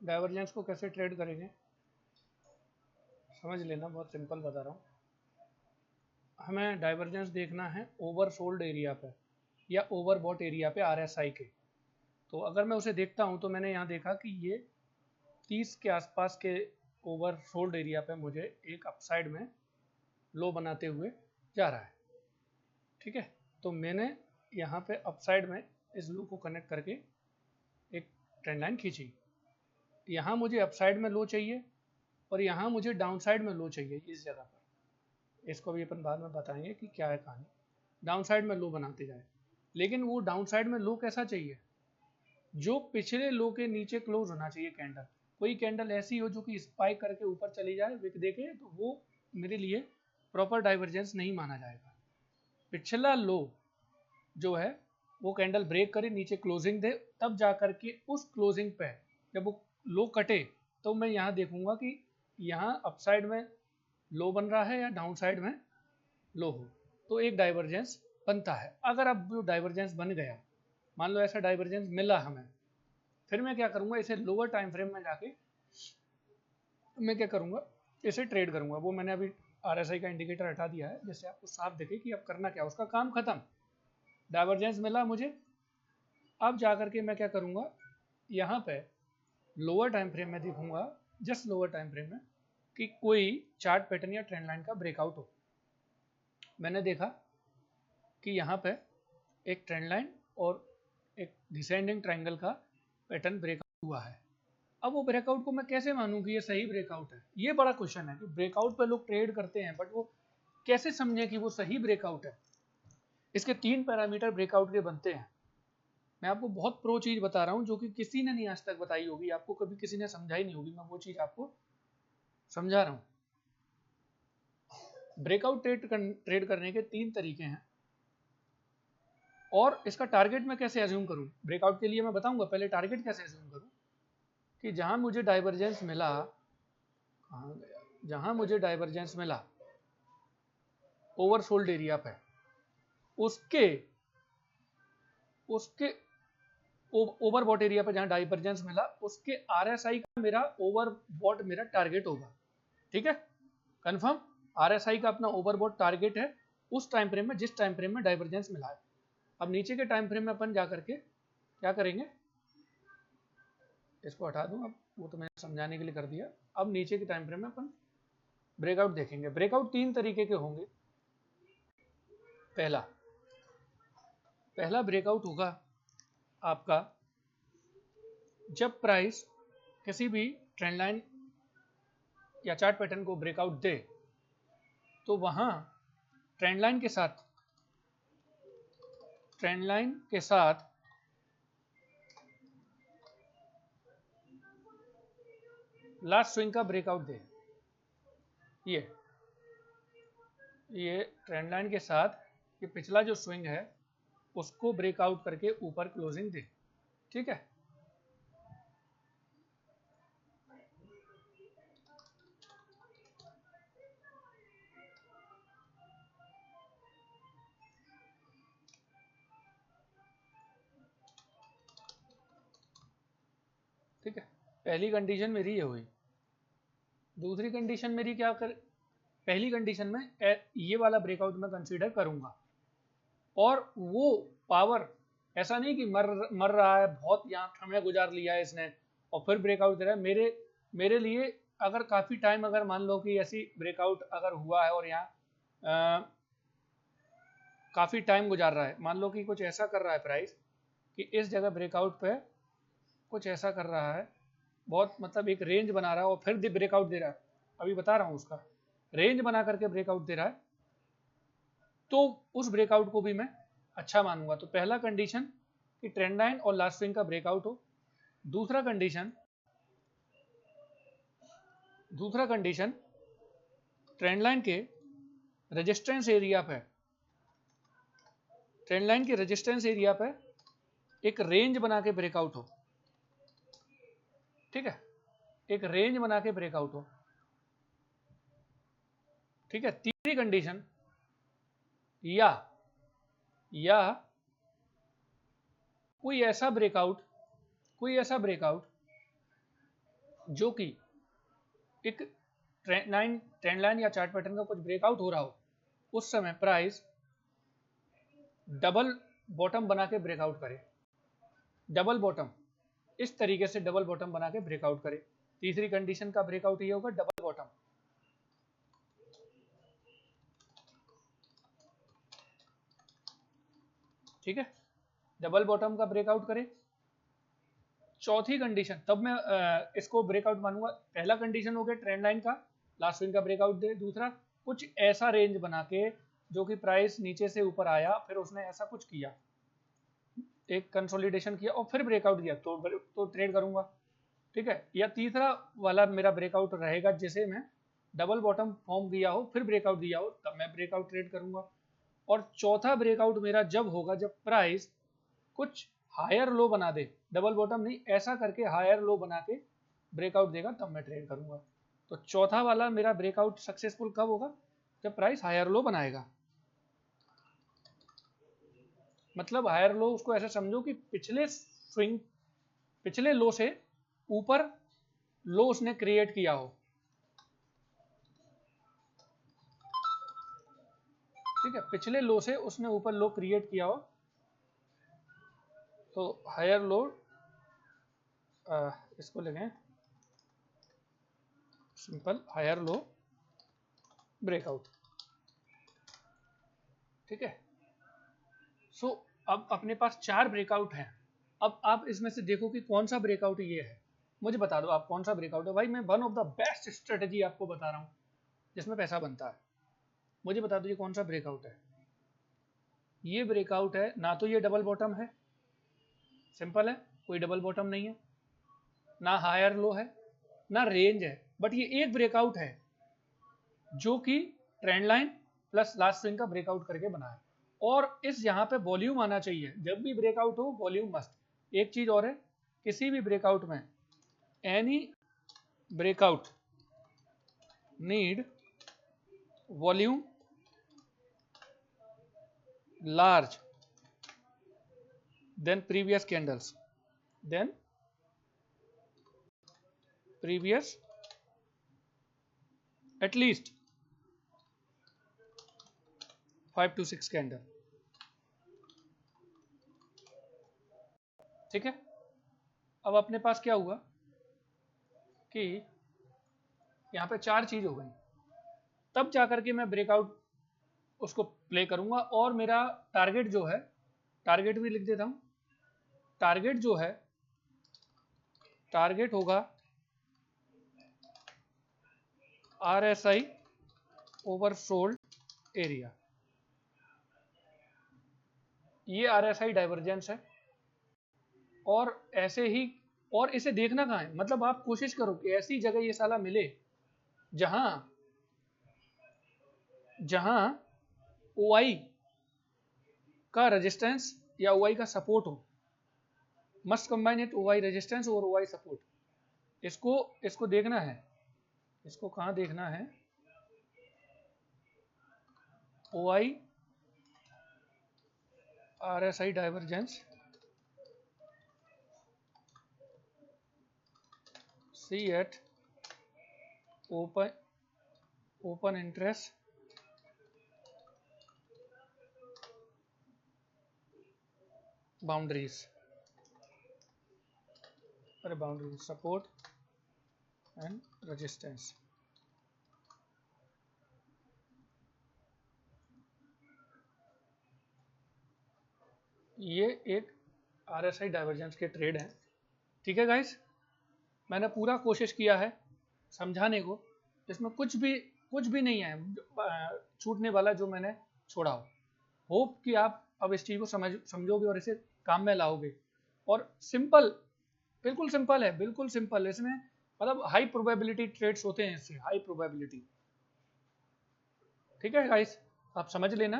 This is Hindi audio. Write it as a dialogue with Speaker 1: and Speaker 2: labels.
Speaker 1: डाइवर्जेंस को कैसे ट्रेड करेंगे समझ लेना, बहुत सिंपल बता रहा हूँ। हमें डाइवर्जेंस देखना है ओवरसोल्ड एरिया पे या ओवरबॉट एरिया पे आरएसआई के। तो अगर मैं उसे देखता हूँ तो मैंने यहाँ देखा कि ये 30 के आसपास के ओवरसोल्ड एरिया पे मुझे एक अपसाइड में लो बनाते हुए जा रहा है। ठीक है, तो मैंने यहाँ पे अपसाइड में इस लो को कनेक्ट करके एक ट्रेंड लाइन खींची। यहाँ मुझे अपसाइड में लो चाहिए और यहाँ मुझे डाउन साइड में लो चाहिए इस जगह पर। इसको भी अपन बाद में बताएंगे कि क्या है कहानी। डाउन साइड में लो बनाते जाए, लेकिन वो डाउन साइड में लो कैसा चाहिए, जो पिछले लो के नीचे क्लोज होना चाहिए कैंडल। कोई कैंडल ऐसी हो जो कि स्पाइक करके ऊपर चली जाए विक देके, तो वो मेरे लिए प्रॉपर डाइवर्जेंस नहीं माना जाएगा। पिछला लो जो है वो कैंडल ब्रेक करे, नीचे क्लोजिंग दे, तब जा करके उस क्लोजिंग पे जब वो लो कटे तो मैं यहाँ देखूंगा कि यहाँ अपसाइड में लो बन रहा है या डाउन साइड में लो हो, तो एक डाइवर्जेंस बनता है। अगर अब जो डाइवर्जेंस बन गया, मान लो ऐसा डाइवर्जेंस मिला हमें, फिर मैं क्या करूंगा, इसे लोअर टाइम फ्रेम में जाके मैं क्या करूंगा, इसे ट्रेड करूंगा। वो मैंने अभी आरएसआई का इंडिकेटर हटा दिया है जिससे आपको साफ दिखे कि अब करना क्या, उसका काम खत्म। डाइवर्जेंस मिला मुझे, अब जा करके मैं क्या करूंगा, यहाँ पे लोअर टाइम फ्रेम में देखूंगा, जस्ट लोअर टाइम फ्रेम में, कि कोई चार्ट पैटर्न या ट्रेंड लाइन का ब्रेकआउट हो। मैंने देखा कि यहाँ पे एक ट्रेंड लाइन और एक डिसेंडिंग ट्रायंगल का पैटर्न ब्रेकआउट हुआ है। अब वो ब्रेकआउट को मैं कैसे मानूं कि ये सही ब्रेकआउट है, ये बड़ा क्वेश्चन है कि ब्रेकआउट पे लोग ट्रेड करते हैं, बट वो कैसे समझे कि वो सही ब्रेकआउट है। इसके 3 पैरामीटर ब्रेकआउट के बनते हैं। मैं आपको बहुत प्रो चीज बता रहा हूँ जो कि किसी ने नहीं आज तक बताई होगी, आपको कभी किसी ने समझाई नहीं होगी, मैं वो चीज आपको समझा रहा हूँ। ब्रेकआउट ट्रेड करने के 3 तरीके हैं, और इसका टारगेट मैं कैसे एज्यूम करूं ब्रेकआउट के लिए मैं बताऊंगा। पहले टारगेट कैसे एज्यूम करूं कि जहां मुझे डाइवर्जेंस मिला, कहां गया, जहां मुझे डाइवर्जेंस मिला ओवरसोल्ड एरिया पे, उसके उसके ओवरबॉट एरिया पर जहां डाइवर्जेंस मिला, उसके आरएसआई का मेरा ओवरबॉट मेरा टारगेट होगा। ठीक है, कंफर्म। आरएसआई का अपना ओवरबॉट टारगेट है उस टाइम फ्रेम में जिस टाइम फ्रेम में डाइवर्जेंस मिला है। अब नीचे के टाइम फ्रेम में अपन जा करके क्या करेंगे, इसको हटा दूं, अब वो तो मैंने समझाने के लिए कर दिया। अब नीचे के टाइम फ्रेम में अपन ब्रेकआउट देखेंगे। ब्रेकआउट 3 तरीके के होंगे। पहला ब्रेकआउट होगा आपका जब प्राइस किसी भी ट्रेंड लाइन या चार्ट पैटर्न को ब्रेकआउट दे, तो वहां ट्रेंड लाइन के साथ लास्ट स्विंग का ब्रेकआउट दे। ये ट्रेंड लाइन के साथ ये पिछला जो स्विंग है उसको ब्रेकआउट करके ऊपर क्लोजिंग दे। ठीक है, ठीक है, पहली कंडीशन मेरी ये हुई। दूसरी कंडीशन मेरी क्या कर, पहली कंडीशन में ये वाला ब्रेकआउट मैं कंसीडर करूंगा, और वो पावर ऐसा नहीं कि मर रहा है, बहुत यहाँ समय गुजार लिया है इसने और फिर ब्रेकआउट दे रहा है। मेरे लिए अगर काफ़ी टाइम, अगर मान लो कि ऐसी ब्रेकआउट अगर हुआ है और यहाँ काफ़ी टाइम गुजार रहा है, मान लो कि कुछ ऐसा कर रहा है प्राइस कि इस जगह ब्रेकआउट पे कुछ ऐसा कर रहा है, बहुत मतलब एक रेंज बना रहा है और फिर ब्रेकआउट दे रहा है, अभी बता रहा हूँ उसका रेंज बना करके ब्रेकआउट दे रहा है, तो उस ब्रेकआउट को भी मैं अच्छा मानूंगा। तो पहला कंडीशन कि ट्रेंड लाइन और लास्ट स्विंग का ब्रेकआउट हो। दूसरा कंडीशन ट्रेंड लाइन के रेजिस्टेंस एरिया पे, एक रेंज बना के ब्रेकआउट हो। ठीक है, एक रेंज बना के ब्रेकआउट हो। ठीक है, तीसरी कंडीशन या कोई ऐसा ब्रेकआउट जो कि एक ट्रेंड लाइन या चार्ट पैटर्न का कुछ ब्रेकआउट हो रहा हो, उस समय प्राइस डबल बॉटम बना के ब्रेकआउट करे। डबल बॉटम, इस तरीके से डबल बॉटम बना के ब्रेकआउट करे। तीसरी कंडीशन का ब्रेकआउट ये होगा डबल बॉटम। ठीक है, डबल बॉटम का ब्रेकआउट करे। चौथी कंडीशन, तब मैं इसको ब्रेकआउट मानूंगा। पहला कंडीशन हो गया ट्रेंड लाइन का लास्ट स्विंग का ब्रेकआउट दे। दूसरा, कुछ ऐसा रेंज बना के जो कि प्राइस नीचे से ऊपर आया, फिर उसने ऐसा कुछ किया, एक कंसोलिडेशन किया और फिर ब्रेकआउट दिया, तो ट्रेड करूंगा। ठीक है, या तीसरा वाला मेरा ब्रेकआउट रहेगा जिसे मैं डबल बॉटम फॉर्म किया हो फिर ब्रेकआउट दिया हो, तब मैं ब्रेकआउट ट्रेड करूंगा। और चौथा ब्रेकआउट मेरा जब होगा जब प्राइस कुछ हायर लो बना दे, डबल बॉटम नहीं, ऐसा करके हायर लो बना के ब्रेकआउट देगा, तब मैं ट्रेड करूंगा। तो चौथा वाला मेरा ब्रेकआउट सक्सेसफुल कब होगा? जब प्राइस हायर लो बनाएगा। मतलब हायर लो उसको ऐसे समझो कि पिछले स्विंग, पिछले लो से ऊपर लो उसने क्रिएट किया हो। ठीक है, पिछले लो से उसने ऊपर लो क्रिएट किया हो, तो हायर लो, इसको लिखें सिंपल, हायर लो ब्रेकआउट। ठीक है, सो अब अपने पास 4 ब्रेकआउट हैं। अब आप इसमें से देखो कि कौन सा ब्रेकआउट ये है, मुझे बता दो आप कौन सा ब्रेकआउट है। भाई मैं one of the best strategy आपको बता रहा हूँ जिसमें पैसा बनता है। मुझे बता दो ये कौन सा ब्रेकआउट है। ये ब्रेकआउट है, ना तो ये डबल बॉटम है, सिंपल है, कोई डबल बॉटम नहीं है, ना हायर लो है, ना रेंज है, बट ये एक ब्रेकआउट है जो कि trend line plus last swing का ब्रेकआउट करके बना है। और इस यहाँ पे वॉल्यूम आना चाहिए, जब भी ब्रेकआउट हो वॉल्यूम मस्ट। एक चीज और है, किसी भी ब्रेकआउट में any breakout need volume large than previous candles, then previous at least 5 to 6 candle. ठीक है, अब अपने पास क्या हुआ कि यहाँ पे 4 चीज हो गई, तब जाकर के मैं ब्रेकआउट उसको प्ले करूंगा। और मेरा टारगेट जो है, टारगेट भी लिख देता हूं, टारगेट जो है, टारगेट होगा RSI ओवरसोल्ड एरिया। ये RSI डाइवर्जेंस है, और ऐसे ही, और इसे देखना कहाँ है, मतलब आप कोशिश करो कि ऐसी जगह ये साला मिले जहां जहां OI का रेजिस्टेंस या OI का सपोर्ट हो। Must combine it OI resistance और OI सपोर्ट। इसको देखना है, इसको कहाँ देखना है, OI RSI divergence, see at open interest boundaries, अरे बाउंड्रीज, सपोर्ट एंड रेजिस्टेंस। ये एक RSI डाइवर्जेंस के ट्रेड हैं। ठीक है गाइस, मैंने पूरा कोशिश किया है समझाने को, इसमें कुछ भी नहीं है छूटने वाला जो मैंने छोड़ा हो। होप कि आप अब इस चीज़ को समझोगे और इसे काम में लाओगे। और सिंपल, बिल्कुल सिंपल है, बिल्कुल सिंपल। इसमें मतलब हाई प्रोबेबिलिटी ट्रेड्स होते हैं, इससे हाई प्रोबेबिलिटी। ठीक है गाइस, आप समझ लेना।